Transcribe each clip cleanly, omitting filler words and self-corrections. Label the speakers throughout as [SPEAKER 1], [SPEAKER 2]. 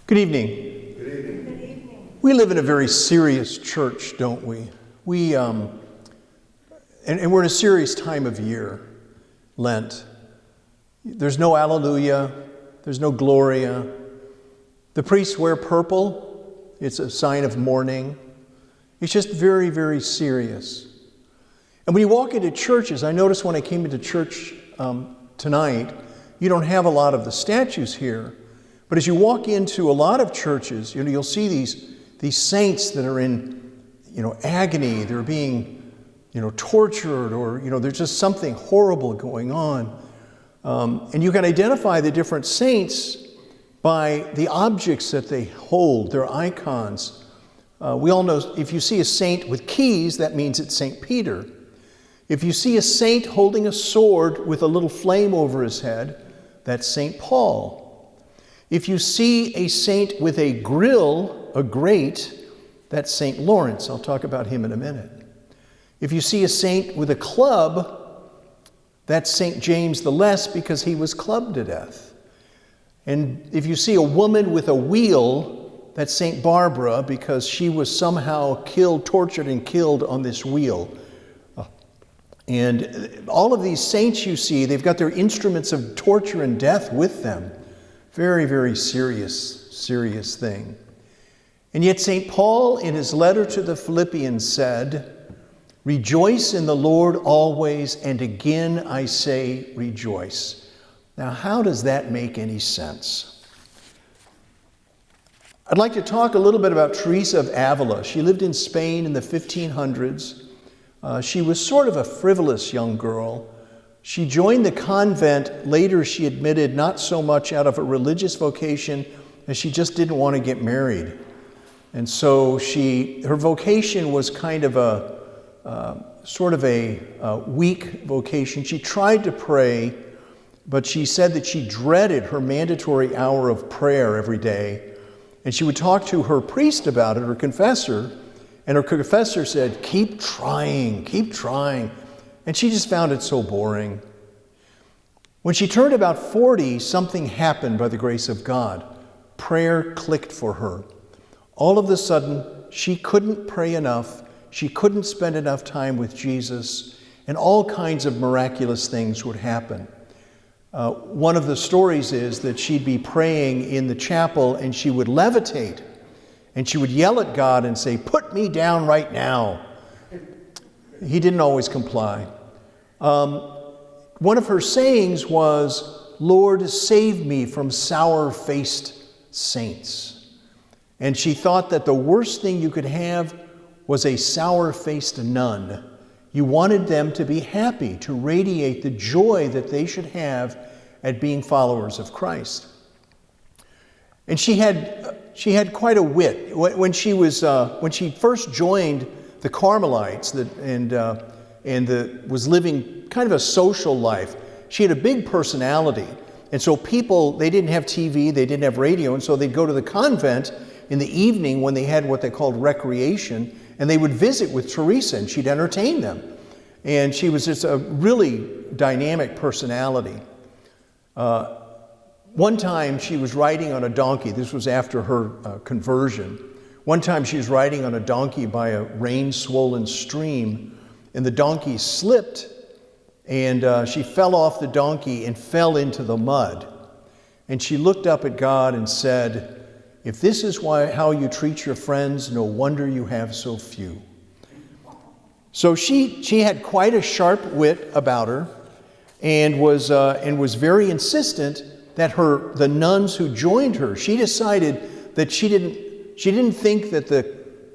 [SPEAKER 1] Good evening.
[SPEAKER 2] Good evening.
[SPEAKER 3] Good evening.
[SPEAKER 1] We live in a very serious church, don't we? And we're in a serious time of year, Lent. There's no Alleluia. There's no Gloria. The priests wear purple. It's a sign of mourning. It's just very, very serious. And when you walk into churches, I noticed when I came into church tonight, you don't have a lot of the statues here. But as you walk into a lot of churches, you'll see these saints that are in, agony. They're being, tortured, or, there's just something horrible going on. And you can identify the different saints by the objects that they hold, their icons. We all know if you see a saint with keys, that means it's St. Peter. If you see a saint holding a sword with a little flame over his head, that's St. Paul. If you see a saint with a grill, a grate, that's St. Lawrence. I'll talk about him in a minute. If you see a saint with a club, that's St. James the Less, because he was clubbed to death. And if you see a woman with a wheel, that's St. Barbara, because she was somehow tortured and killed on this wheel. And all of these saints you see, they've got their instruments of torture and death with them. Very, very serious thing. And yet St. Paul, in his letter to the Philippians, said, "Rejoice in the Lord always, and again I say rejoice." Now, how does that make any sense? I'd like to talk a little bit about Teresa of Avila. She lived in Spain in the 1500s. She was sort of a frivolous young girl. She joined the convent. Later, she admitted not so much out of a religious vocation as she just didn't want to get married. And so her vocation was kind of a weak vocation. She tried to pray, but she said that she dreaded her mandatory hour of prayer every day. And she would talk to her priest about it, her confessor, and her confessor said, keep trying. And she just found it so boring. When she turned about 40, something happened by the grace of God. Prayer clicked for her. All of a sudden, she couldn't pray enough. She couldn't spend enough time with Jesus, and all kinds of miraculous things would happen. One of the stories is that she'd be praying in the chapel and she would levitate, and she would yell at God and say, "Put me down right now." He didn't always comply. One of her sayings was, "Lord, save me from sour-faced saints." And she thought that the worst thing you could have was a sour-faced nun. You wanted them to be happy, to radiate the joy that they should have at being followers of Christ. And she had quite a wit. When she first joined the Carmelites was living kind of a social life, she had a big personality. And so people, they didn't have TV, they didn't have radio, and so they'd go to the convent in the evening when they had what they called recreation, and they would visit with Teresa, and she'd entertain them. And she was just a really dynamic personality. One time she was riding on a donkey. This was after her conversion. One time she was riding on a donkey by a rain-swollen stream, and the donkey slipped, and she fell off the donkey and fell into the mud. And she looked up at God and said, "If this is how you treat your friends, no wonder you have so few." So she had quite a sharp wit about her, and was very insistent that the nuns who joined her, she decided that she didn't think that the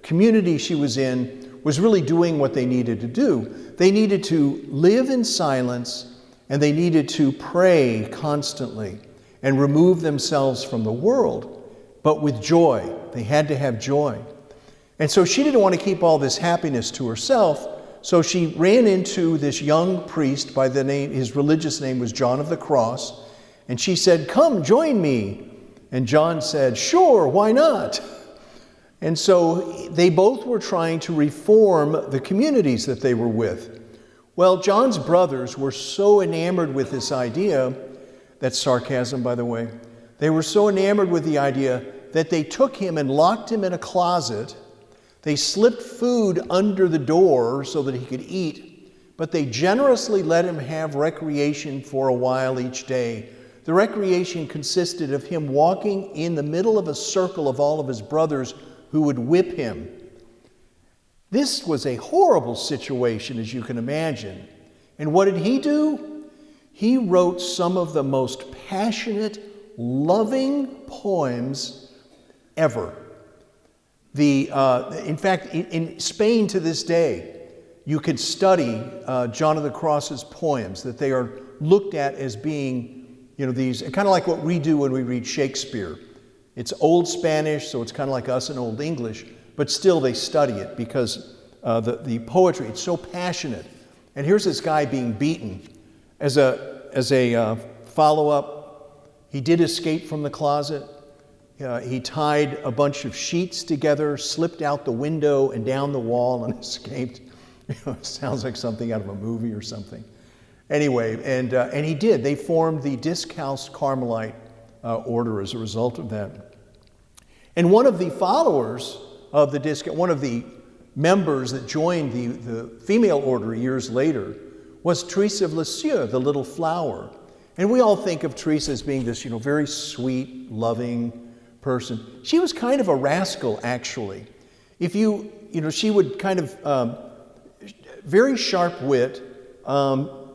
[SPEAKER 1] community she was in was really doing what they needed to do. They needed to live in silence, and they needed to pray constantly and remove themselves from the world, but with joy. They had to have joy. And so she didn't want to keep all this happiness to herself, so she ran into this young priest his religious name was John of the Cross, and she said, "Come, join me." And John said, "Sure, why not?" And so they both were trying to reform the communities that they were with. Well, John's brothers were so enamored with this idea, that's sarcasm, by the way. They were so enamored with the idea that they took him and locked him in a closet. They slipped food under the door so that he could eat, but they generously let him have recreation for a while each day. The recreation consisted of him walking in the middle of a circle of all of his brothers who would whip him. This was a horrible situation, as you can imagine. And what did he do? He wrote some of the most passionate, loving poems ever. In fact, in Spain to this day, you can study John of the Cross's poems, that they are looked at as being, these, kind of like what we do when we read Shakespeare. It's Old Spanish, so it's kind of like us in Old English, but still they study it because the poetry, it's so passionate. And here's this guy being beaten. As a follow-up, he did escape from the closet. He tied a bunch of sheets together, slipped out the window and down the wall and escaped. It sounds like something out of a movie or something. Anyway, and he did. They formed the Discalced Carmelite order as a result of that. And one of the followers of the one of the members that joined the female order years later was Teresa of Lisieux, the Little Flower. And we all think of Teresa as being this, very sweet, loving person. She was kind of a rascal, actually. She would kind of, very sharp wit.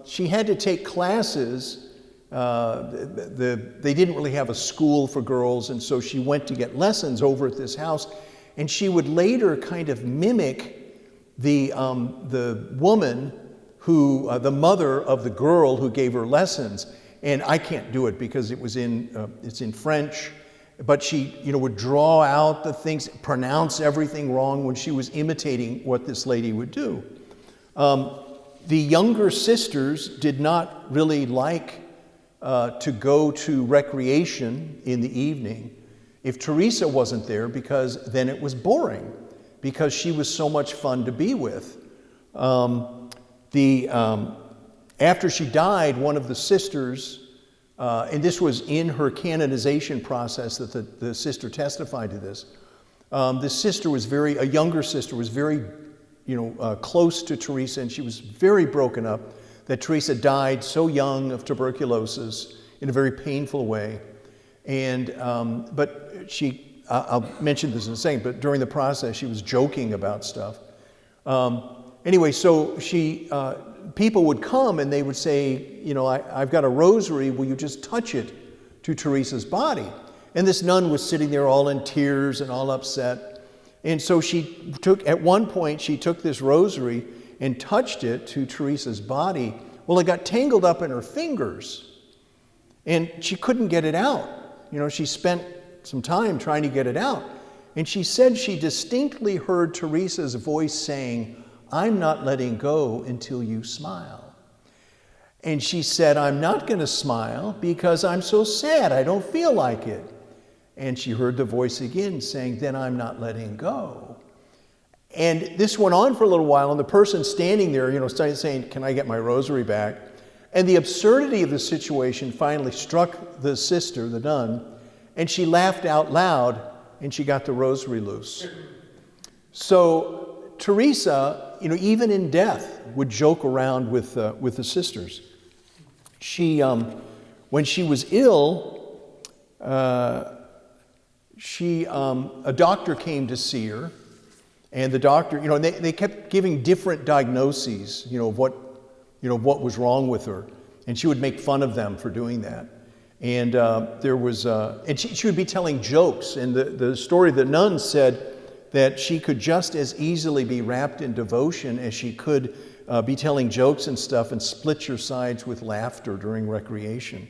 [SPEAKER 1] She had to take classes. They didn't really have a school for girls, and so she went to get lessons over at this house. And she would later kind of mimic the woman who, the mother of the girl who gave her lessons. And I can't do it because it's in French. But she, would draw out the things, pronounce everything wrong when she was imitating what this lady would do. The younger sisters did not really like to go to recreation in the evening if Teresa wasn't there, because then it was boring, because she was so much fun to be with. After she died, one of the sisters, and this was in her canonization process that the sister testified to this. The sister was a younger sister was very, close to Teresa, and she was very broken up that Teresa died so young of tuberculosis in a very painful way. And, but I'll mention this in a second, but during the process, she was joking about stuff. Anyway, so people would come and they would say, I've got a rosary, will you just touch it to Teresa's body? And this nun was sitting there all in tears and all upset. And so at one point, she took this rosary and touched it to Teresa's body. Well, it got tangled up in her fingers and she couldn't get it out. She spent some time trying to get it out. And she said she distinctly heard Teresa's voice saying, "I'm not letting go until you smile." And she said, "I'm not going to smile because I'm so sad. I don't feel like it." And she heard the voice again saying, "Then I'm not letting go." And this went on for a little while, and the person standing there, started saying, "Can I get my rosary back?" And the absurdity of the situation finally struck the sister, the nun, and she laughed out loud, and she got the rosary loose. So Teresa, even in death, would joke around with the sisters. She, when she was ill, a doctor came to see her, and the doctor, they kept giving different diagnoses, of what was wrong with her, and she would make fun of them for doing that. And and she would be telling jokes, and the story of the nun said that she could just as easily be wrapped in devotion as she could be telling jokes and stuff and split your sides with laughter during recreation.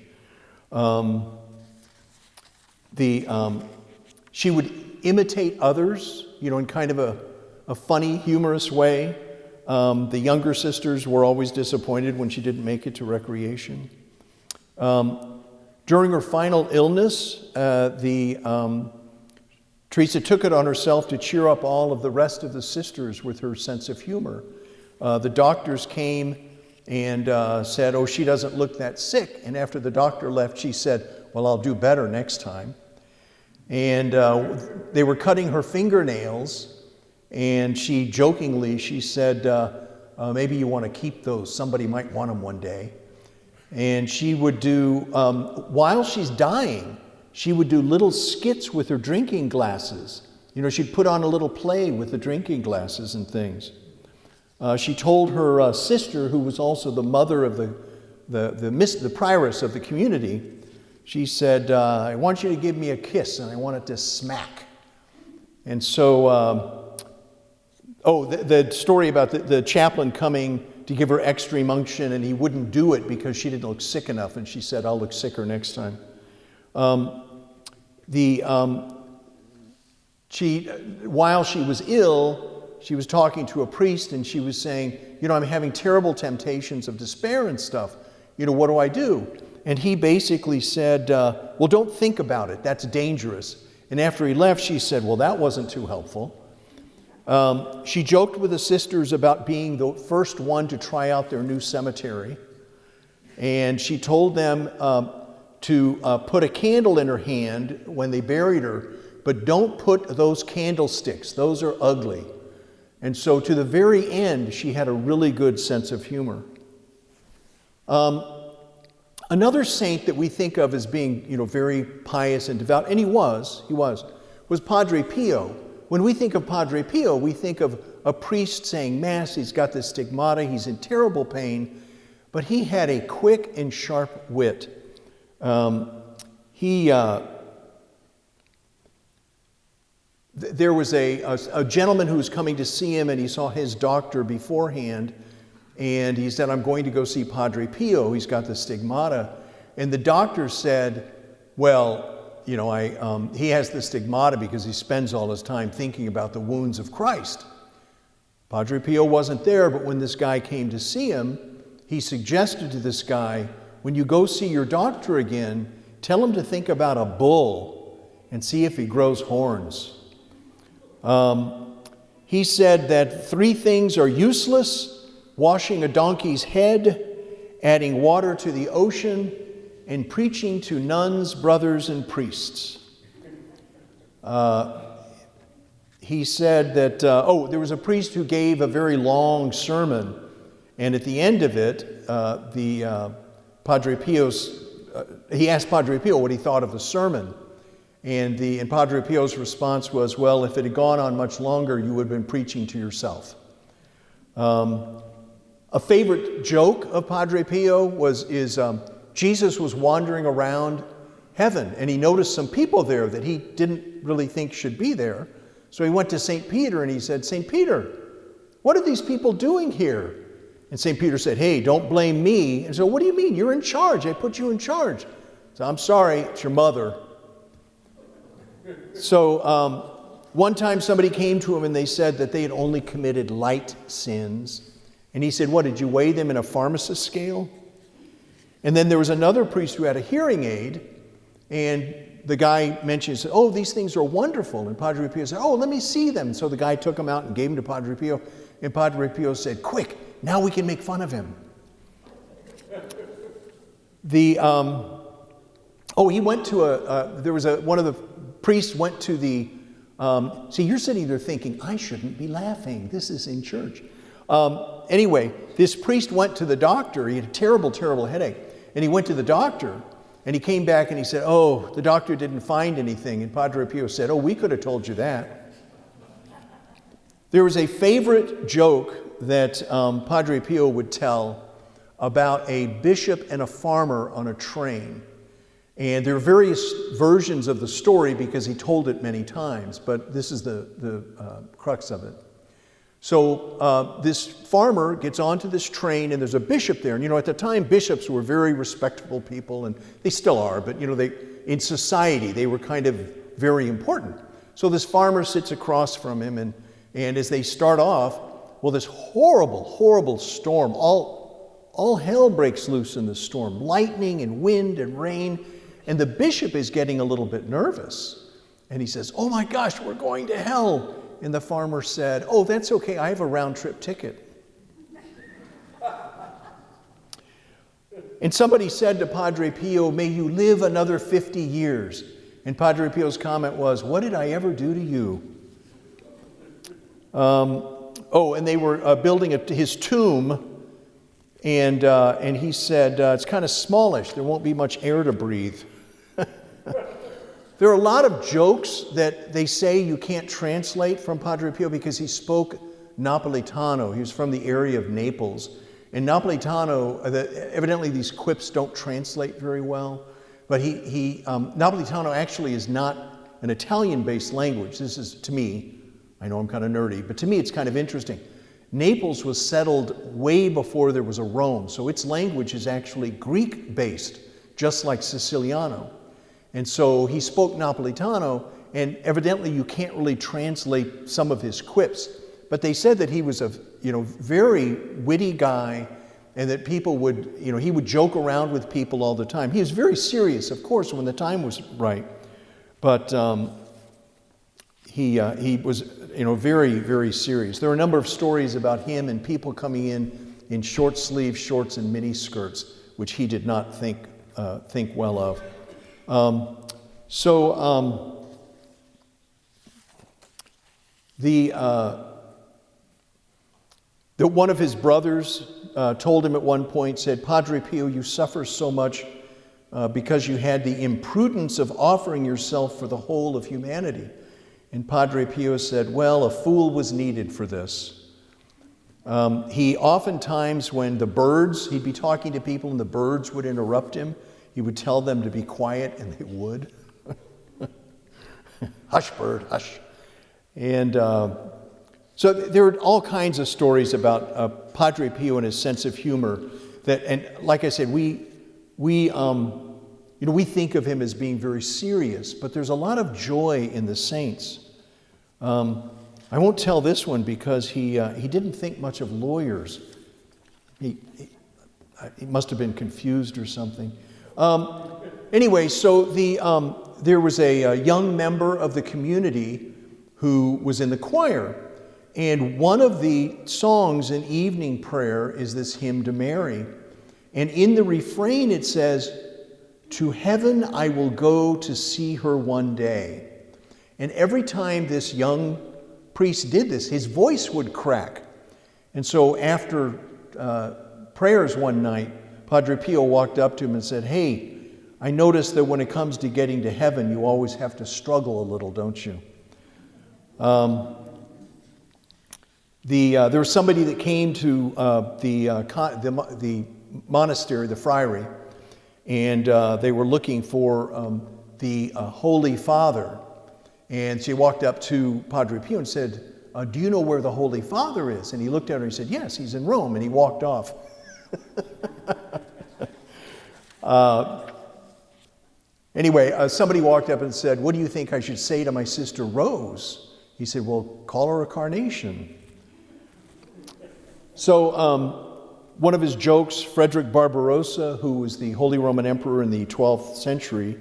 [SPEAKER 1] She would imitate others, in kind of a funny, humorous way. The younger sisters were always disappointed when she didn't make it to recreation. During her final illness, Teresa took it on herself to cheer up all of the rest of the sisters with her sense of humor. The doctors came and said, "Oh, she doesn't look that sick." And after the doctor left, she said, "Well, I'll do better next time." And they were cutting her fingernails, and she said, maybe you want to keep those. Somebody might want them one day. And she would do, while she's dying, she would do little skits with her drinking glasses. You know, she'd put on a little play with the drinking glasses and things. She told her sister, who was also the mother of the prioress of the community, she said, I want you to give me a kiss, and I want it to smack. And so, the story about the chaplain coming to give her extreme unction, and he wouldn't do it because she didn't look sick enough, and she said, I'll look sicker next time. While she was ill, she was talking to a priest, and she was saying, I'm having terrible temptations of despair and stuff. What do I do? And he basically said, well, don't think about it. That's dangerous. And after he left, she said, well, that wasn't too helpful. She joked with the sisters about being the first one to try out their new cemetery. And she told them to put a candle in her hand when they buried her, but don't put those candlesticks. Those are ugly. And so to the very end, she had a really good sense of humor. Another saint that we think of as being, very pious and devout, and he was Padre Pio. When we think of Padre Pio, we think of a priest saying Mass. He's got the stigmata. He's in terrible pain, but he had a quick and sharp wit. There was a gentleman who was coming to see him, and he saw his doctor beforehand, and he said, I'm going to go see Padre Pio. He's got the stigmata. And the doctor said, well, he has the stigmata because he spends all his time thinking about the wounds of Christ. Padre Pio wasn't there, but when this guy came to see him, he suggested to this guy, when you go see your doctor again, tell him to think about a bull and see if he grows horns. He said that 3 things are useless: washing a donkey's head, adding water to the ocean, and preaching to nuns, brothers, and priests. He said that, there was a priest who gave a very long sermon, and at the end of it, he asked Padre Pio what he thought of the sermon. And Padre Pio's response was, well, if it had gone on much longer, you would have been preaching to yourself. A favorite joke of Padre Pio is Jesus was wandering around heaven, and he noticed some people there that he didn't really think should be there. So he went to St. Peter and he said, St. Peter, what are these people doing here? And St. Peter said, hey, don't blame me. And so, what do you mean? You're in charge. I put you in charge. So, I'm sorry, it's your mother. So one time somebody came to him and they said that they had only committed light sins. And he said, what, did you weigh them in a pharmacist scale? And then there was another priest who had a hearing aid, and the guy mentioned, oh, these things are wonderful. And Padre Pio said, oh, let me see them. So the guy took them out and gave them to Padre Pio. And Padre Pio said, quick, now we can make fun of him. He went to one of the priests went to the, see, you're sitting there thinking, I shouldn't be laughing. This is in church. Anyway, this priest went to the doctor. He had a terrible, terrible headache. And he went to the doctor, and he came back and he said, oh, the doctor didn't find anything. And Padre Pio said, oh, we could have told you that. There was a favorite joke that Padre Pio would tell about a bishop and a farmer on a train. And there are various versions of the story because he told it many times, but this is the crux of it. So this farmer gets onto this train, and there's a bishop there. And at the time, bishops were very respectable people, and they still are, but in society, they were kind of very important. So this farmer sits across from him, and as they start off, well, this horrible, horrible storm, all hell breaks loose in the storm, lightning and wind and rain. And the bishop is getting a little bit nervous. And he says, oh my gosh, we're going to hell. And the farmer said, oh, that's okay, I have a round-trip ticket. And somebody said to Padre Pio, may you live another 50 years. And Padre Pio's comment was, "What did I ever do to you?" And they were building his tomb, and he said, it's kind of smallish. There won't be much air to breathe. There are a lot of jokes that they say you can't translate from Padre Pio because he spoke Napolitano. He was from the area of Naples. And Napolitano, evidently these quips don't translate very well. But Napolitano actually is not an Italian-based language. This is, to me, I know I'm kind of nerdy, but to me it's kind of interesting. Naples was settled way before there was a Rome, so its language is actually Greek-based, just like Siciliano. And so he spoke Napolitano, and evidently you can't really translate some of his quips. But they said that he was a very witty guy, and that people would, he would joke around with people all the time. He was very serious, of course, when the time was right. But he was, very, very serious. There are a number of stories about him and people coming in short sleeve shorts and mini skirts, which he did not think well of. One of his brothers told him at one point, said, "Padre Pio, you suffer so much because you had the imprudence of offering yourself for the whole of humanity." And Padre Pio said, "Well, a fool was needed for this." He oftentimes, when he'd be talking to people and the birds would interrupt him, he would tell them to be quiet, and they would. Hush, bird, hush. And so there are all kinds of stories about Padre Pio and his sense of humor. And like I said, we think of him as being very serious, but there's a lot of joy in the saints. I won't tell this one because he didn't think much of lawyers. He must have been confused or something. Anyway, so there was a young member of the community who was in the choir. And one of the songs in evening prayer is this hymn to Mary. And in the refrain it says, "To heaven I will go to see her one day." And every time this young priest did this, his voice would crack. And so after prayers one night, Padre Pio walked up to him and said, "Hey, I noticed that when it comes to getting to heaven, you always have to struggle a little, don't you?" There was somebody that came to the monastery, the friary, and they were looking for the Holy Father. And she walked up to Padre Pio and said, "Do you know where the Holy Father is?" And he looked at her and he said, "Yes, he's in Rome," and he walked off. Anyway, somebody walked up and said, "What do you think I should say to my sister Rose?" He said, "Well, call her a carnation." So one of his jokes, Frederick Barbarossa, who was the Holy Roman Emperor in the 12th century,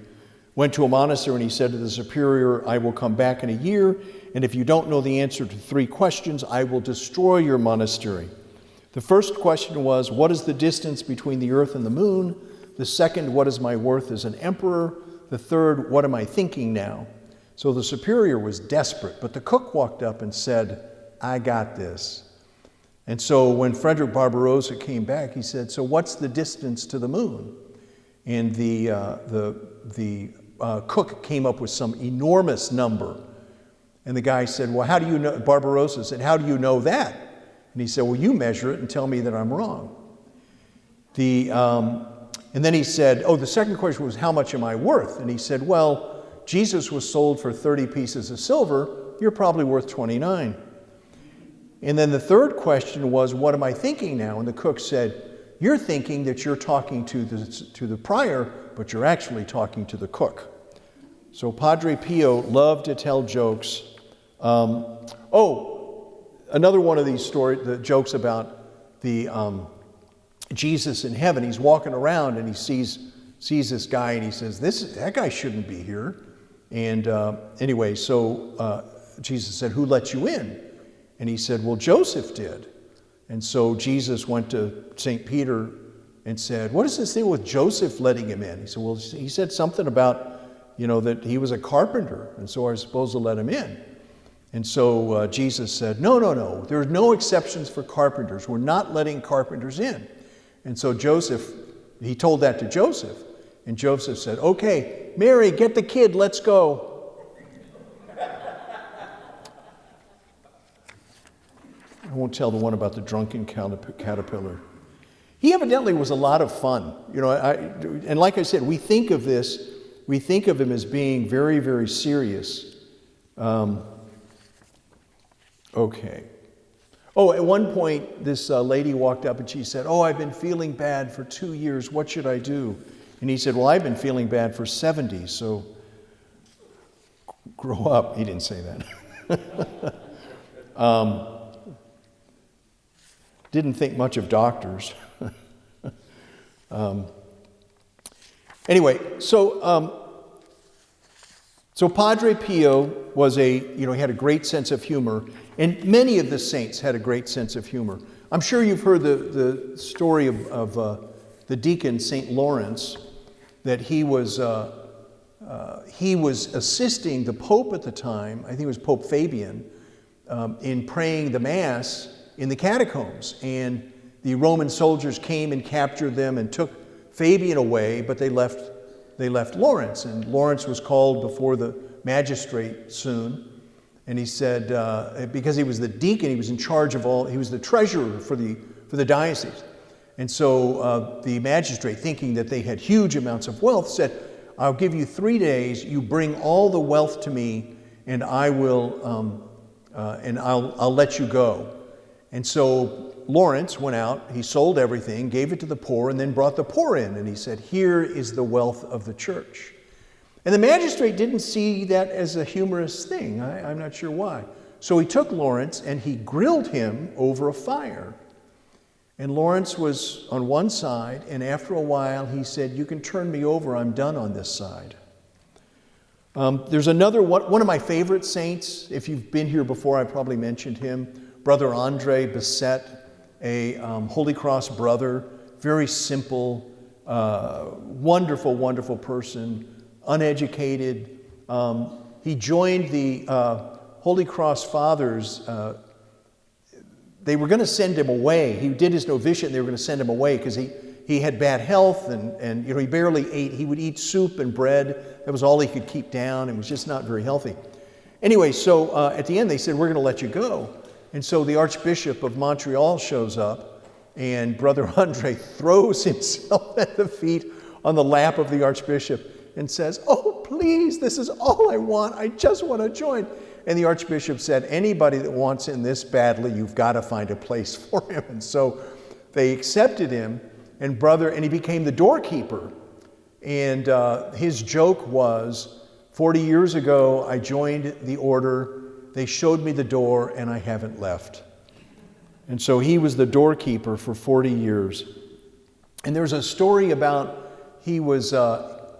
[SPEAKER 1] went to a monastery and he said to the superior, "I will come back in a year, and if you don't know the answer to 3 questions, I will destroy your monastery." The first question was, what is the distance between the earth and the moon? The second, what is my worth as an emperor? The third, what am I thinking now? So the superior was desperate, but the cook walked up and said, "I got this." And so when Frederick Barbarossa came back, he said, "So what's the distance to the moon?" And the cook came up with some enormous number. And the guy said, "Well, how do you know?" Barbarossa said, "How do you know that?" And he said, "Well, you measure it and tell me that I'm wrong." And then he said, the second question was, "How much am I worth?" And he said, "Well, Jesus was sold for 30 pieces of silver. You're probably worth 29. And then the third question was, "What am I thinking now?" And the cook said, "You're thinking that you're talking to the prior, but you're actually talking to the cook." So Padre Pio loved to tell jokes. Another one of these stories, the jokes about the Jesus in heaven. He's walking around and he sees this guy and he says, "That guy shouldn't be here." And anyway, so Jesus said, "Who let you in?" And he said, "Well, Joseph did." And so Jesus went to St. Peter and said, "What is this thing with Joseph letting him in?" He said, "Well, he said something about that he was a carpenter, and so I was supposed to let him in. And so Jesus said, no, there are no exceptions for carpenters. We're not letting carpenters in. And so he told that to Joseph. And Joseph said, okay, Mary, get the kid, let's go. I won't tell the one about the drunken caterpillar. He evidently was a lot of fun. And like I said, we think of him as being very, very serious. Okay. Oh, at one point, this lady walked up and she said, I've been feeling bad for 2 years. What should I do? And he said, well, I've been feeling bad for 70, so grow up. He didn't say that. Didn't think much of doctors. Anyway, so Padre Pio was he had a great sense of humor, and many of the saints had a great sense of humor. I'm sure you've heard the story of the deacon, St. Lawrence, that he was assisting the Pope at the time, I think it was Pope Fabian, in praying the Mass in the catacombs. And the Roman soldiers came and captured them and took Fabian away, but they left Lawrence. And Lawrence was called before the magistrate soon. And he said, because he was the deacon, he was in charge of he was the treasurer for the diocese. And so the magistrate, thinking that they had huge amounts of wealth, said, I'll give you 3 days, you bring all the wealth to me, and I will, I'll let you go. And so Lawrence went out, he sold everything, gave it to the poor, and then brought the poor in. And he said, here is the wealth of the church. And the magistrate didn't see that as a humorous thing. I'm not sure why. So he took Lawrence and he grilled him over a fire. And Lawrence was on one side, and after a while he said, you can turn me over, I'm done on this side. There's another one of my favorite saints. If you've been here before, I probably mentioned him. Brother Andre Basset, a Holy Cross brother, very simple, wonderful, wonderful person, uneducated. He joined the Holy Cross Fathers. They were going to send him away. He did his novitiate and they were going to send him away because he had bad health and he barely ate. He would eat soup and bread. That was all he could keep down and was just not very healthy. Anyway, so at the end they said, we're going to let you go. And so the Archbishop of Montreal shows up, and Brother Andre throws himself at the feet on the lap of the Archbishop and says, oh, please, this is all I want. I just want to join. And the Archbishop said, anybody that wants in this badly, you've got to find a place for him. And so they accepted him, and he became the doorkeeper. And his joke was, 40 years ago, I joined the order. They showed me the door, and I haven't left. And so he was the doorkeeper for 40 years. And there's a story about he was a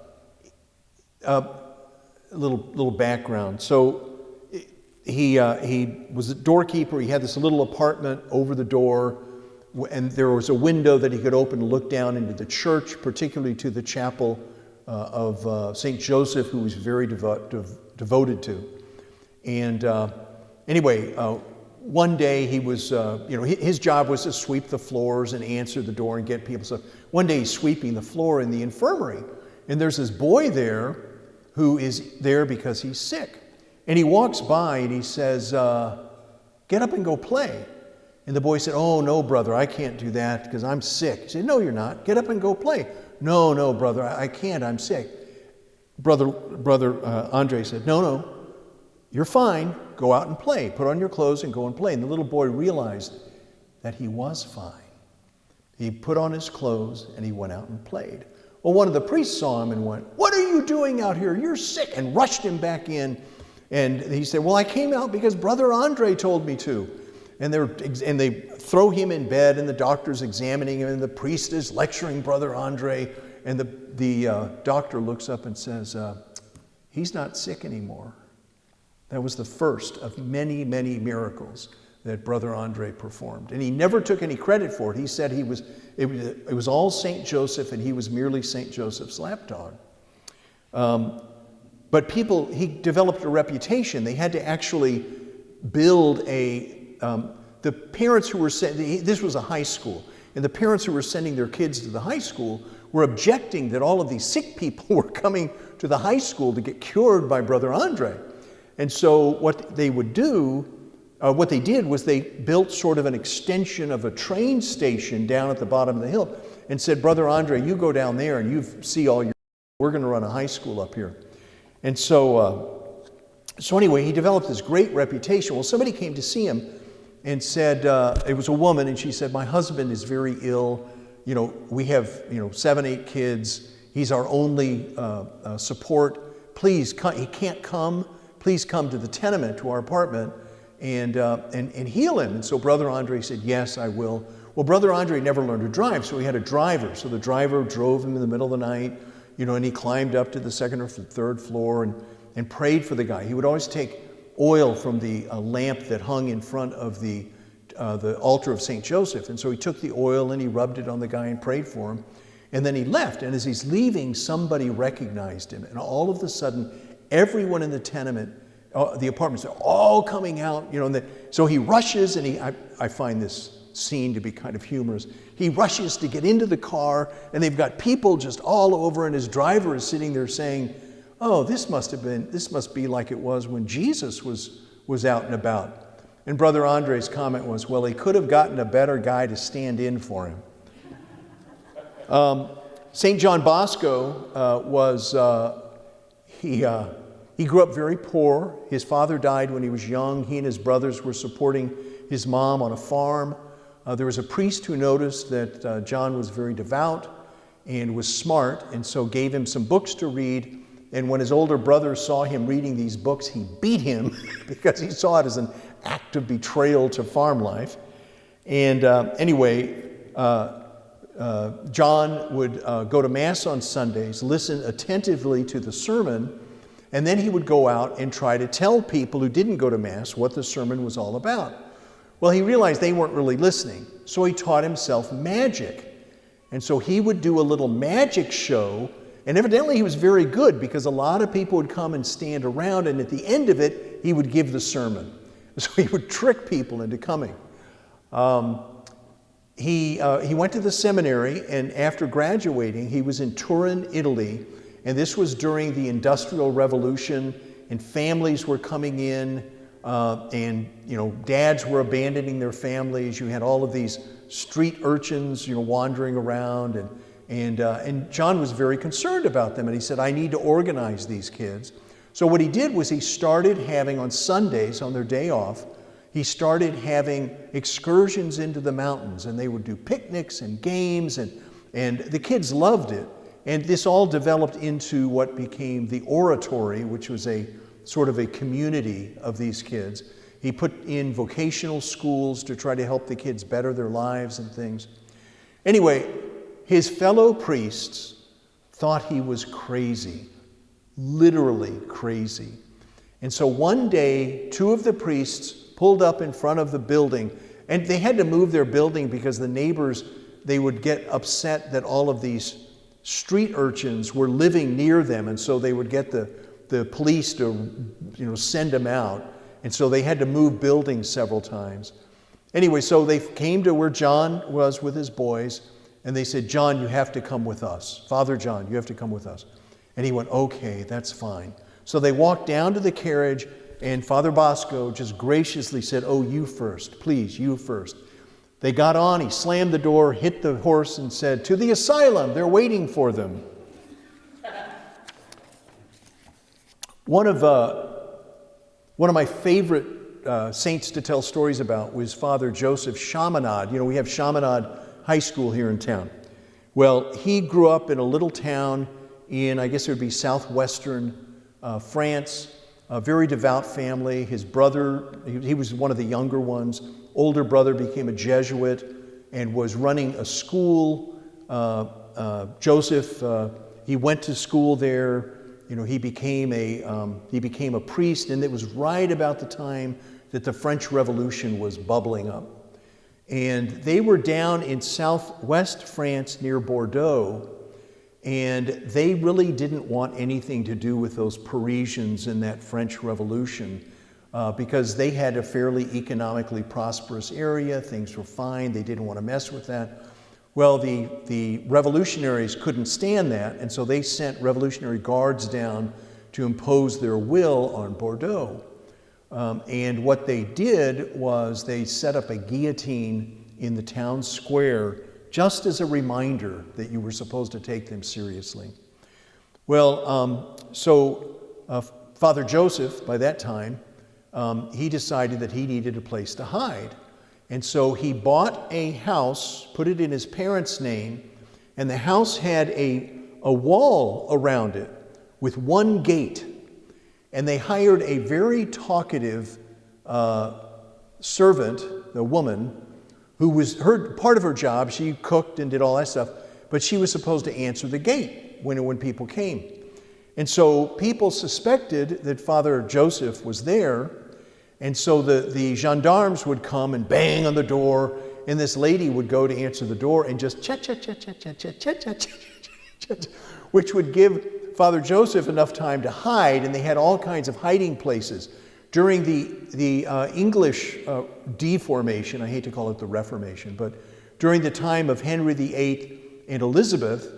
[SPEAKER 1] little background. So he was a doorkeeper. He had this little apartment over the door, and there was a window that he could open and look down into the church, particularly to the chapel of St. Joseph, who he was very devoted to. And anyway, one day he was, his job was to sweep the floors and answer the door and get people. So one day he's sweeping the floor in the infirmary, and there's this boy there who is there because he's sick. And he walks by and he says, get up and go play. And the boy said, oh, no, brother, I can't do that because I'm sick. He said, no, you're not. Get up and go play. No, brother, I can't. I'm sick. Brother Andre said, no, you're fine. Go out and play. Put on your clothes and go and play. And the little boy realized that he was fine. He put on his clothes and he went out and played. Well, one of the priests saw him and went, what are you doing out here? You're sick, and rushed him back in. And he said, well, I came out because Brother Andre told me to. And they throw him in bed, and the doctor's examining him, and the priest is lecturing Brother Andre. And the doctor looks up and says, he's not sick anymore. That was the first of many, many miracles that Brother Andre performed. And he never took any credit for it. He said it was all St. Joseph, and he was merely St. Joseph's lapdog. But he developed a reputation. They had to actually build the parents who were this was a high school, and the parents who were sending their kids to the high school were objecting that all of these sick people were coming to the high school to get cured by Brother Andre. And so what they did was they built sort of an extension of a train station down at the bottom of the hill and said, Brother Andre, you go down there and you see we're going to run a high school up here. And so anyway, he developed this great reputation. Well, somebody came to see him and said, it was a woman, and she said, my husband is very ill. We have, 7, 8 kids. He's our only support. Please, he can't come. Please come to the tenement, to our apartment, and heal him. And so Brother Andre said, yes, I will. Well, Brother Andre never learned to drive, so he had a driver. So the driver drove him in the middle of the night, and he climbed up to the 2nd or 3rd floor and prayed for the guy. He would always take oil from the lamp that hung in front of the altar of St. Joseph. And so he took the oil and he rubbed it on the guy and prayed for him. And then he left. And as he's leaving, somebody recognized him. And all of a sudden, everyone in the tenement, the apartments, are all coming out. So he rushes, and I find this scene to be kind of humorous. He rushes to get into the car, and they've got people just all over, and his driver is sitting there saying, oh, this must be like it was when Jesus was out and about. And Brother Andre's comment was, well, he could have gotten a better guy to stand in for him. St. John Bosco he grew up very poor. His father died when he was young. He and his brothers were supporting his mom on a farm. There was a priest who noticed that John was very devout and was smart, and so gave him some books to read. And when his older brother saw him reading these books, he beat him because he saw it as an act of betrayal to farm life. And John would go to Mass on Sundays, listen attentively to the sermon, and then he would go out and try to tell people who didn't go to Mass what the sermon was all about. Well, he realized they weren't really listening, so he taught himself magic. And so he would do a little magic show, and evidently he was very good because a lot of people would come and stand around, and at the end of it, he would give the sermon. So he would trick people into coming. He went to the seminary, and after graduating, he was in Turin, Italy, and this was during the Industrial Revolution, and families were coming in, and dads were abandoning their families. You had all of these street urchins, wandering around, and John was very concerned about them, and he said, I need to organize these kids. So what he did was he started having, on Sundays, on their day off, he started having excursions into the mountains, and they would do picnics and games, and the kids loved it. And this all developed into what became the oratory, which was a sort of a community of these kids. He put in vocational schools to try to help the kids better their lives and things. Anyway, his fellow priests thought he was crazy, literally crazy. And so one day, 2 of the priests pulled up in front of the building, and they had to move their building because the neighbors, they would get upset that all of these street urchins were living near them, and so they would get the police to send them out. And so they had to move buildings several times. Anyway, so they came to where John was with his boys, and they said, John, you have to come with us. Father John, you have to come with us. And he went, okay, that's fine. So they walked down to the carriage, and Father Bosco just graciously said, oh, you first, please, you first. They got on, he slammed the door, hit the horse, and said, to the asylum, they're waiting for them. One of my favorite saints to tell stories about was Father Joseph Chaminade. We have Chaminade High School here in town. Well, he grew up in a little town in, I guess it would be southwestern France, a very devout family. His brother, he was one of the younger ones. Older brother became a Jesuit and was running a school. Joseph, he went to school there. He became a priest, and it was right about the time that the French Revolution was bubbling up. And they were down in southwest France near Bordeaux, And they really didn't want anything to do with those Parisians in that French Revolution because they had a fairly economically prosperous area. Things were fine. They didn't want to mess with that. Well, the revolutionaries couldn't stand that, and so they sent Revolutionary Guards down to impose their will on Bordeaux. And what they did was they set up a guillotine in the town square just as a reminder that you were supposed to take them seriously. Well, Father Joseph, by that time, he decided that he needed a place to hide. And so he bought a house, put it in his parents' name, and the house had a wall around it with one gate. And they hired a very talkative servant, the woman, who was part of her job. She cooked and did all that stuff, but she was supposed to answer the gate when people came. And so people suspected that Father Joseph was there, and so the gendarmes would come and bang on the door, and this lady would go to answer the door and just chat, chat, chat, chat, chat, chat, chat, chat, chat, chat, which would give Father Joseph enough time to hide, and they had all kinds of hiding places. During the English Deformation, I hate to call it the Reformation, but during the time of Henry VIII and Elizabeth,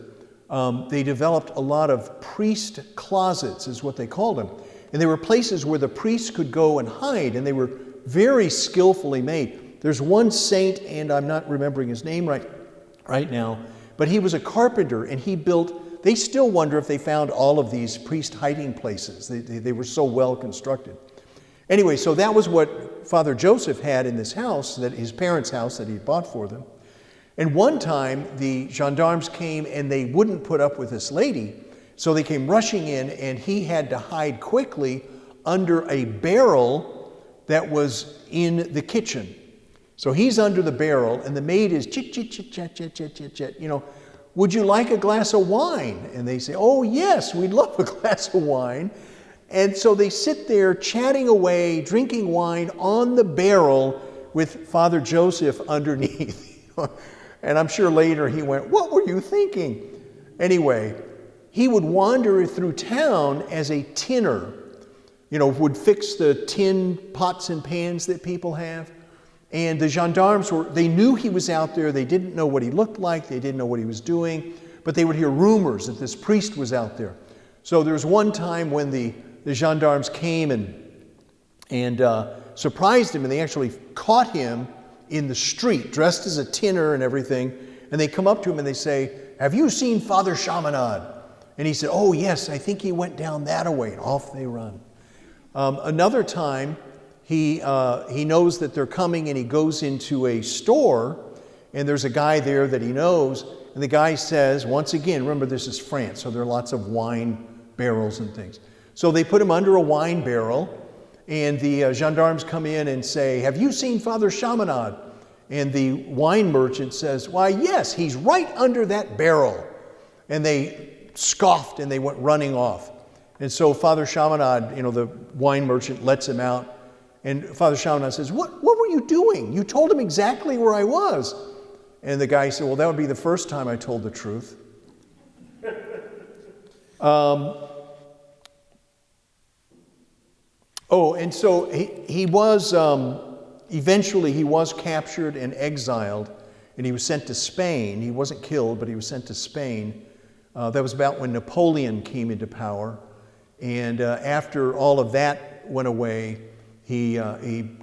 [SPEAKER 1] they developed a lot of priest closets, is what they called them. And they were places where the priests could go and hide, and they were very skillfully made. There's one saint, and I'm not remembering his name right now, but he was a carpenter, and he built, they still wonder if they found all of these priest hiding places. They were so well constructed. Anyway, so that was what Father Joseph had in this house, his parents' house that he bought for them. And one time, the gendarmes came and they wouldn't put up with this lady, so they came rushing in, and he had to hide quickly under a barrel that was in the kitchen. So he's under the barrel, and the maid is chit, chit, chit, chat, chat, chat, chat, chat, would you like a glass of wine? And they say, oh yes, we'd love a glass of wine. And so they sit there chatting away, drinking wine on the barrel with Father Joseph underneath. And I'm sure later he went, what were you thinking? Anyway, he would wander through town as a tinner, would fix the tin pots and pans that people have. And the gendarmes they knew he was out there. They didn't know what he looked like. They didn't know what he was doing. But they would hear rumors that this priest was out there. So there was one time when the gendarmes came and surprised him, and they actually caught him in the street, dressed as a tinner and everything. And they come up to him and they say, have you seen Father Chaminade? And he said, oh yes, I think he went down that way. And off they run. Another time, he knows that they're coming, and he goes into a store, and there's a guy there that he knows, and the guy says, once again, remember this is France, so there are lots of wine barrels and things. So they put him under a wine barrel, and the gendarmes come in and say, have you seen Father Chaminade? And the wine merchant says, why, yes, he's right under that barrel. And they scoffed, and they went running off. And so Father Chaminade, the wine merchant lets him out. And Father Chaminade says, what were you doing? You told him exactly where I was. And the guy said, well, that would be the first time I told the truth. And so he was, eventually he was captured and exiled, and he was sent to Spain. He wasn't killed, but he was sent to Spain. That was about when Napoleon came into power. And after all of that went away, he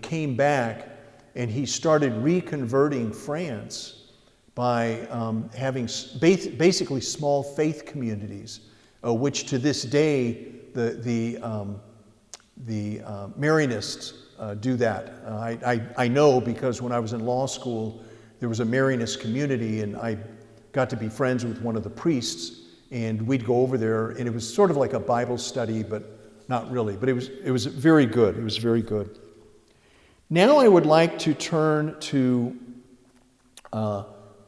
[SPEAKER 1] came back, and he started reconverting France by having basically small faith communities, which to this day the Marianists do that. I know because when I was in law school, there was a Marianist community, and I got to be friends with one of the priests, and we'd go over there, and it was sort of like a Bible study, but not really. But it was very good. It was very good. Now I would like to turn to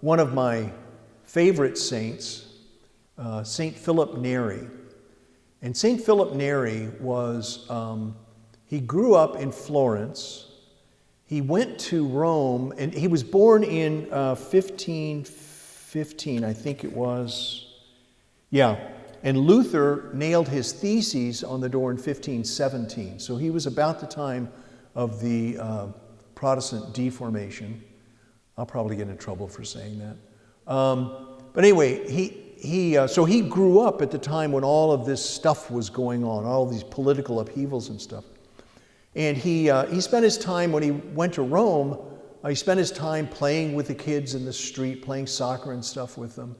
[SPEAKER 1] one of my favorite saints, Saint Philip Neri. And Saint Philip Neri was, he grew up in Florence. He went to Rome, and he was born in 1515, I think it was. Yeah, and Luther nailed his theses on the door in 1517. So he was about the time of the Protestant Deformation. I'll probably get in trouble for saying that. But anyway, so he grew up at the time when all of this stuff was going on, all these political upheavals and stuff. And he spent his time, when he went to Rome, he spent his time playing with the kids in the street, playing soccer and stuff with them.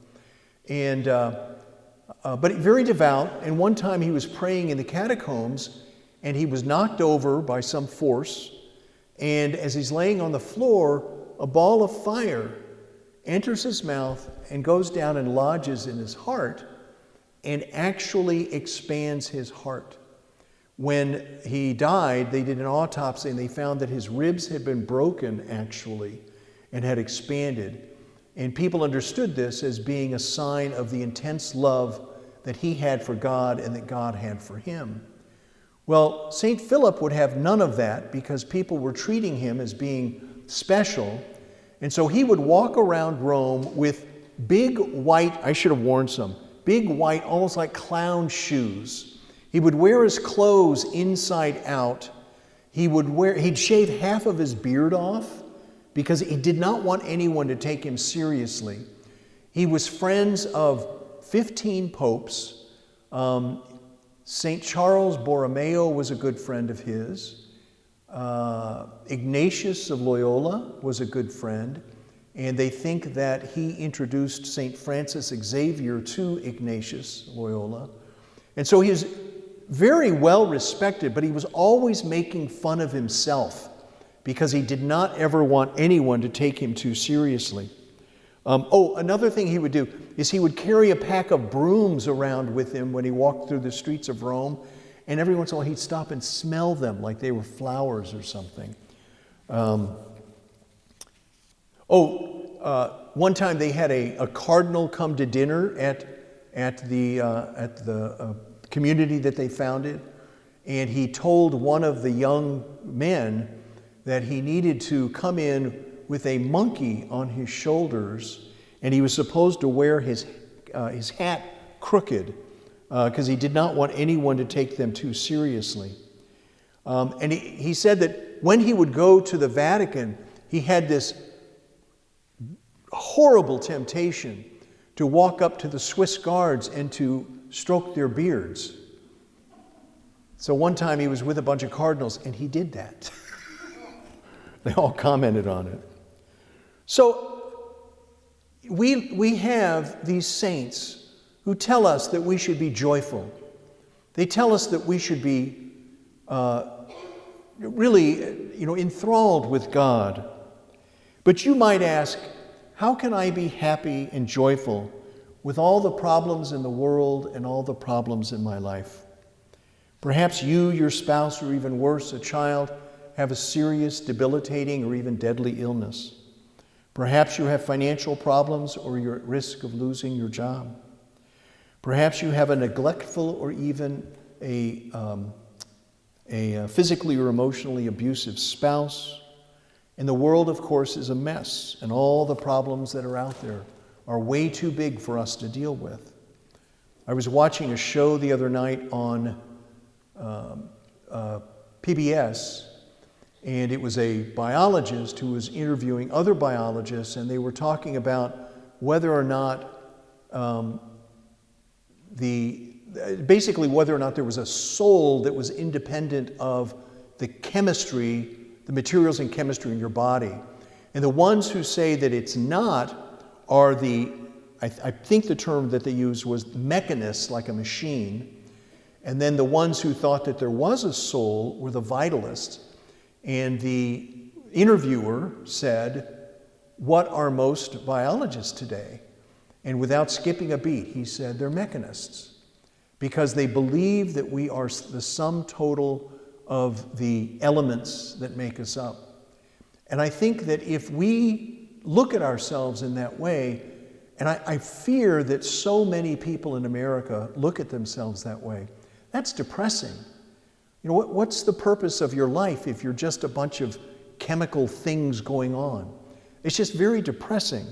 [SPEAKER 1] And but very devout. And one time he was praying in the catacombs, and he was knocked over by some force. And as he's laying on the floor, a ball of fire enters his mouth and goes down and lodges in his heart and actually expands his heart. When he died, they did an autopsy and they found that his ribs had been broken actually and had expanded. And people understood this as being a sign of the intense love that he had for God and that God had for him. Well, St. Philip would have none of that because people were treating him as being special. And so he would walk around Rome with big white, I should have worn some, big white, almost like clown shoes. He would wear his clothes inside out. He'd shave half of his beard off because he did not want anyone to take him seriously. He was friends of 15 popes. St. Charles Borromeo was a good friend of his. Ignatius of Loyola was a good friend, and they think that he introduced St. Francis Xavier to Ignatius Loyola. And so he was very well respected, but he was always making fun of himself because he did not ever want anyone to take him too seriously. Another thing he would do is he would carry a pack of brooms around with him when he walked through the streets of Rome, and every once in a while he'd stop and smell them like they were flowers or something. One time they had a cardinal come to dinner at the community that they founded, and he told one of the young men that he needed to come in with a monkey on his shoulders, and he was supposed to wear his hat crooked because he did not want anyone to take them too seriously. And he said that when he would go to the Vatican, he had this horrible temptation to walk up to the Swiss guards and to stroke their beards. So one time he was with a bunch of cardinals and he did that. They all commented on it. So we have these saints who tell us that we should be joyful. They tell us that we should be really, enthralled with God. But you might ask, how can I be happy and joyful with all the problems in the world and all the problems in my life? Perhaps you, your spouse, or even worse, a child, have a serious, debilitating, or even deadly illness. Perhaps you have financial problems or you're at risk of losing your job. Perhaps you have a neglectful or even a physically or emotionally abusive spouse. And the world, of course, is a mess, and all the problems that are out there are way too big for us to deal with. I was watching a show the other night on PBS, and it was a biologist who was interviewing other biologists, and they were talking about whether or not whether or not there was a soul that was independent of the chemistry, the materials and chemistry in your body. And the ones who say that it's not are I think the term that they used was mechanists, like a machine. And then the ones who thought that there was a soul were the vitalists. And the interviewer said, "What are most biologists today?" And without skipping a beat, he said, "They're mechanists," because they believe that we are the sum total of the elements that make us up. And I think that if we look at ourselves in that way, and I fear that so many people in America look at themselves that way, that's depressing. What's the purpose of your life if you're just a bunch of chemical things going on? It's just very depressing.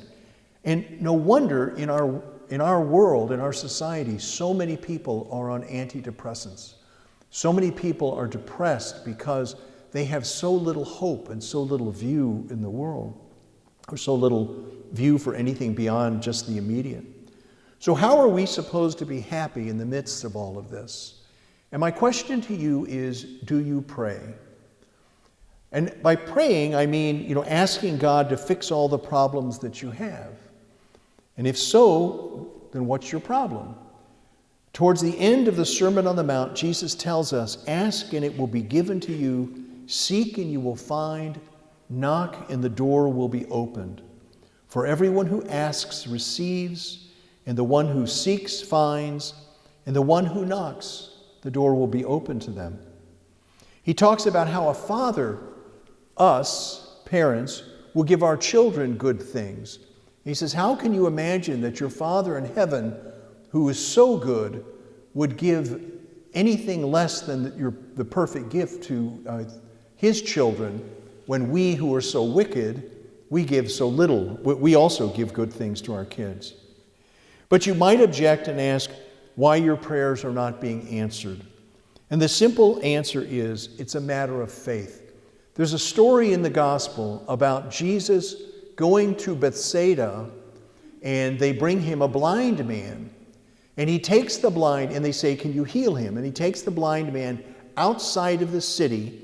[SPEAKER 1] And no wonder in our in our world, in our society, so many people are on antidepressants. So many people are depressed because they have so little hope and so little view in the world, or so little view for anything beyond just the immediate. So how are we supposed to be happy in the midst of all of this? And my question to you is, do you pray? And by praying, I mean, asking God to fix all the problems that you have. And if so, then what's your problem? Towards the end of the Sermon on the Mount, Jesus tells us, ask and it will be given to you, seek and you will find, knock and the door will be opened. For everyone who asks receives, and the one who seeks finds, and the one who knocks, the door will be open to them. He talks about how a father, us, parents, will give our children good things. He says, how can you imagine that your Father in heaven, who is so good, would give anything less than the perfect gift to his children when we who are so wicked, we give so little? We also give good things to our kids. But you might object and ask why your prayers are not being answered. And the simple answer is, it's a matter of faith. There's a story in the gospel about Jesus going to Bethsaida, and they bring him a blind man. And he takes the blind, and they say, can you heal him? And he takes the blind man outside of the city,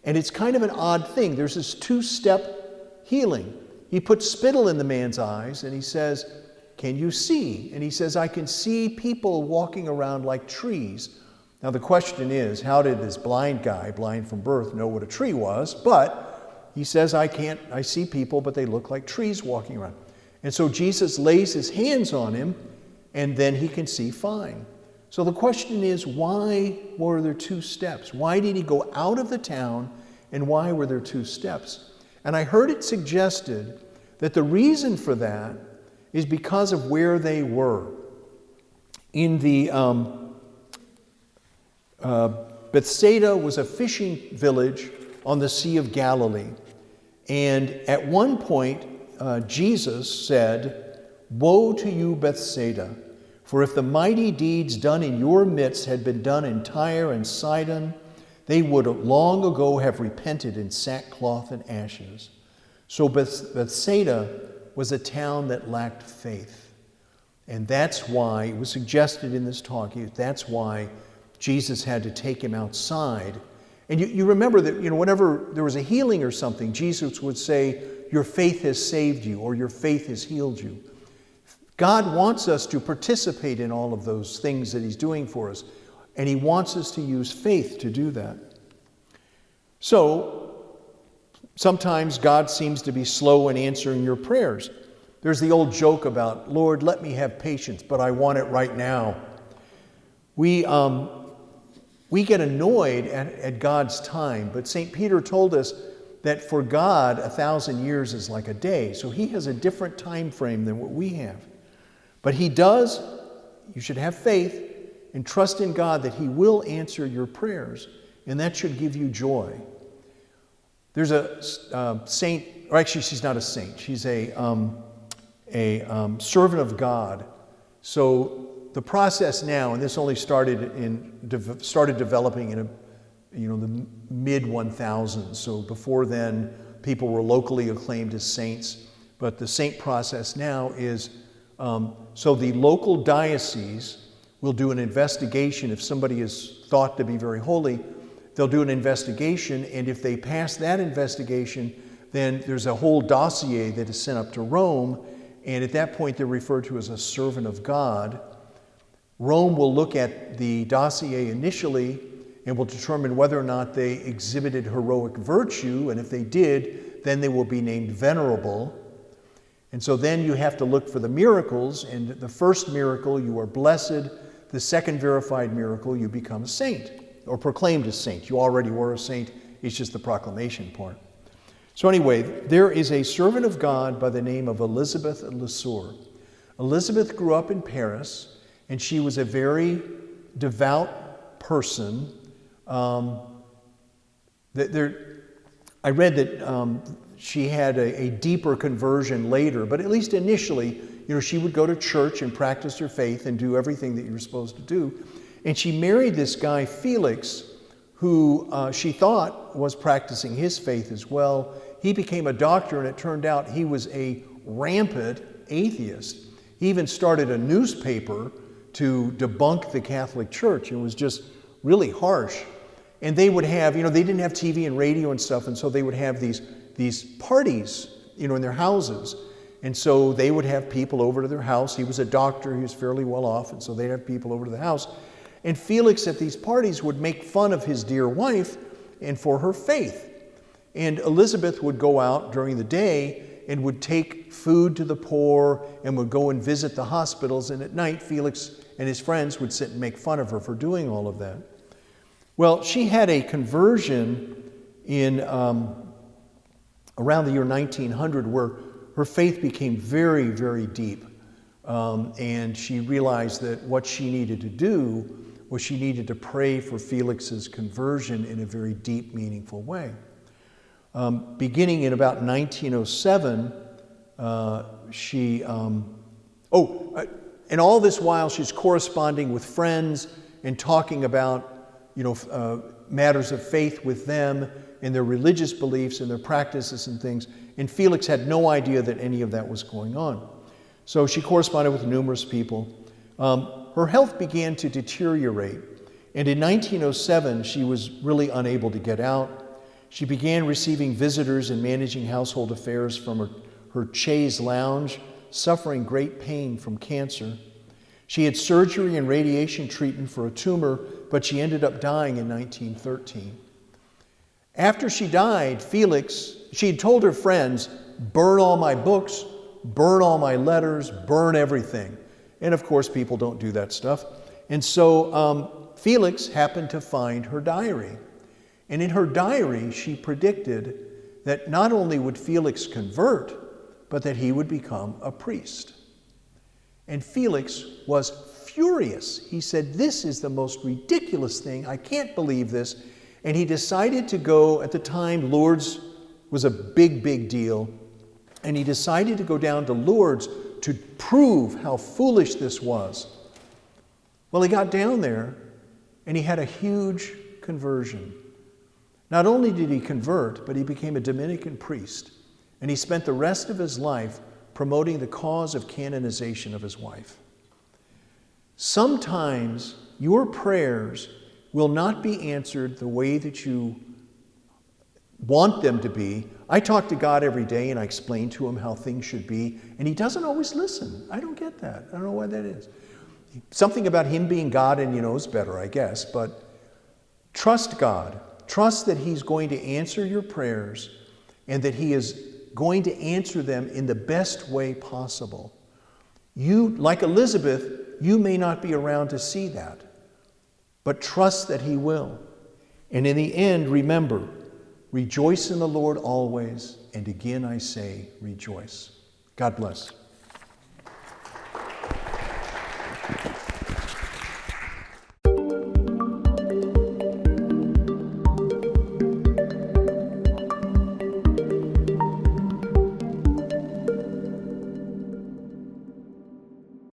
[SPEAKER 1] and it's kind of an odd thing. There's this two-step healing. He puts spittle in the man's eyes, and he says, can you see? And he says, I can see people walking around like trees. Now the question is, how did this blind guy, blind from birth, know what a tree was? But he says, I see people, but they look like trees walking around. And so Jesus lays his hands on him, and then he can see fine. So the question is, why were there two steps? Why did he go out of the town, and why were there two steps? And I heard it suggested that the reason for that is because of where they were. In the Bethsaida was a fishing village on the Sea of Galilee. And at one point, Jesus said, woe to you, Bethsaida, for if the mighty deeds done in your midst had been done in Tyre and Sidon, they would long ago have repented in sackcloth and ashes. So Bethsaida was a town that lacked faith. And that's why, it was suggested in this talk, that's why Jesus had to take him outside. And you remember that, whenever there was a healing or something, Jesus would say, your faith has saved you, or your faith has healed you. God wants us to participate in all of those things that he's doing for us, and he wants us to use faith to do that. So, sometimes God seems to be slow in answering your prayers. There's the old joke about, Lord, let me have patience, but I want it right now. We get annoyed at God's time, but St. Peter told us that for God, 1,000 years is like a day. So he has a different time frame than what we have. But he does, you should have faith and trust in God that he will answer your prayers, and that should give you joy. There's a saint, or actually she's not a saint, she's a servant of God. So the process now, and this only started developing in the mid-1000s. So before then, people were locally acclaimed as saints. But the saint process now is, so the local diocese will do an investigation. If somebody is thought to be very holy, they'll do an investigation, and if they pass that investigation, then there's a whole dossier that is sent up to Rome, and at that point they're referred to as a servant of God. Rome will look at the dossier initially and will determine whether or not they exhibited heroic virtue, and if they did, then they will be named venerable. And so then you have to look for the miracles, and the first miracle, you are blessed. The second verified miracle, you become a saint, or proclaimed a saint. You already were a saint, it's just the proclamation part. So anyway, there is a servant of God by the name of Elizabeth Lesueur. Elizabeth grew up in Paris, and she was a very devout person. I read that she had a deeper conversion later, but at least initially, she would go to church and practice her faith and do everything that you're supposed to do. And she married this guy, Felix, who she thought was practicing his faith as well. He became a doctor, and it turned out he was a rampant atheist. He even started a newspaper to debunk the Catholic Church, and was just really harsh. And they would have, they didn't have TV and radio and stuff, and so they would have these parties, in their houses. And so they would have people over to their house. He was a doctor, he was fairly well off, and so they'd have people over to the house. And Felix at these parties would make fun of his dear wife and for her faith. And Elizabeth would go out during the day and would take food to the poor and would go and visit the hospitals. And at night, Felix and his friends would sit and make fun of her for doing all of that. Well, she had a conversion in around the year 1900 where her faith became very, very deep. And she realized that what she needed to do was she needed to pray for Felix's conversion in a very deep, meaningful way. Beginning in about 1907, and all this while she's corresponding with friends and talking about, matters of faith with them and their religious beliefs and their practices and things. And Felix had no idea that any of that was going on. So she corresponded with numerous people. Her health began to deteriorate. And in 1907, she was really unable to get out. She began receiving visitors and managing household affairs from her chaise lounge, suffering great pain from cancer. She had surgery and radiation treatment for a tumor, but she ended up dying in 1913. After she died, she had told her friends, burn all my books, burn all my letters, burn everything. And of course, people don't do that stuff. And so Felix happened to find her diary. And in her diary, she predicted that not only would Felix convert, but that he would become a priest. And Felix was furious. He said, this is the most ridiculous thing. I can't believe this. And he decided to go, at the time, Lourdes was a big, big deal. And he decided to go down to Lourdes to prove how foolish this was. Well, he got down there and he had a huge conversion. Not only did he convert, but he became a Dominican priest. And he spent the rest of his life promoting the cause of canonization of his wife. Sometimes your prayers will not be answered the way that you want them to be. I talk to God every day and I explain to him how things should be, and he doesn't always listen. I don't get that. I don't know why that is. Something about him being God and knows better, I guess, but trust God. Trust that he's going to answer your prayers and that he is going to answer them in the best way possible. You, like Elizabeth, you may not be around to see that, but trust that he will. And in the end, remember, rejoice in the Lord always, and again I say, rejoice. God bless.